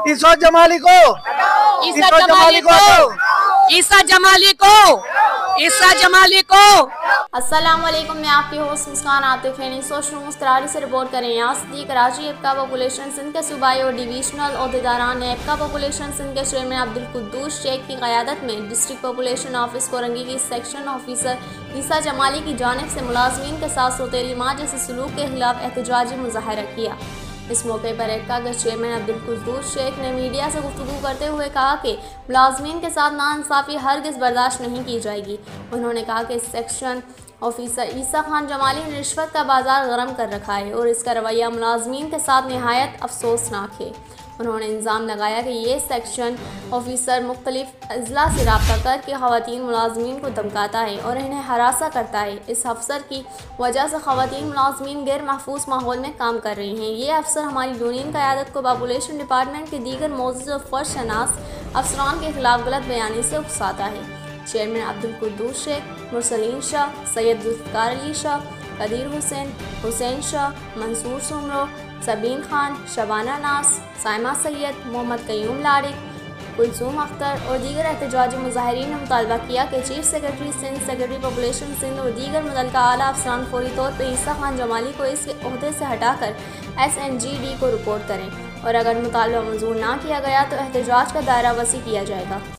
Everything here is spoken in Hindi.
ईसा जमाली को, ईसा जमाली को, ईसा जमाली को, ईसा जमाली को। अस्सलाम वालेकुम, मैं आपकी होस्ट मुस्कान आतिफ है। सोच मुस्करारी से रिपोर्ट करें। यहाँ सदी कराची एपका पॉपुलेशन सिंध के सूबाई और डिवीजनल अहदेदारान ने एपका पॉपुलेशन सिंध के चेयरमैन अब्दुल कुद्दूस शेख की क़यादत में डिस्ट्रिक्ट पॉपुलेशन ऑफिस कोरंगी की सेक्शन ऑफिसर ईसा जमाली की जानिब से मुलाजमीन के साथ सौतेली माँ जैसे सलूक के खिलाफ एहतजाजी मुजाहरा किया। इस मौके पर एपका के चेयरमैन अब्दुल कुद्दूस शेख ने मीडिया से गुफ्तगू करते हुए कहा कि मुलाजमीन के साथ नाइंसाफ़ी हरगिज़ बर्दाश्त नहीं की जाएगी। उन्होंने कहा कि सेक्शन ऑफिसर ईसा खान जमाली ने रिश्वत का बाजार गरम कर रखा है और इसका रवैया मुलाजमीन के साथ नहायत अफसोसनाक है। उन्होंने इल्ज़ाम लगाया कि ये सेक्शन ऑफिसर मुख्तलिफ अजला से रब्ता करके ख़वातीन मुलाजमीन को धमकाता है और इन्हें हरासा करता है। इस अफसर की वजह से ख़वातीन मुलाजमीन गैर महफूज माहौल में काम कर रही हैं। ये अफसर हमारी यूनियन क़यादत को पॉपुलेशन डिपार्टमेंट के दीगर मौजूद और फ़र्ज शनास अफसरान के खिलाफ गलत बयानी से उकसाता है। चेयरमैन अब्दुल कुद्दूस शेख, मुरसलीन शाह, सैयद जुल्फ़िकार अली शाह, कदीर हुसैन, हुसैन शाह, मंसूर सुमरो, सबीन खान, शबाना नास, साइमा सैयद, मोहम्मद कयूम लारिक, कुलसूम अख्तर और दीगर एहतजाजी मुजाहिरीन ने मुतालबा किया कि chief secretary Sindh, secretary population Sindh और दीगर मुतल्लिका आला अफसरान फौरी तौर पर ईसा खान जमाली को इसके ओहदे से हटाकर SNGD को रिपोर्ट करें और अगर मुतालबा मंजूर ना किया गया तो एहतजाज का दायरा वसी किया जाएगा।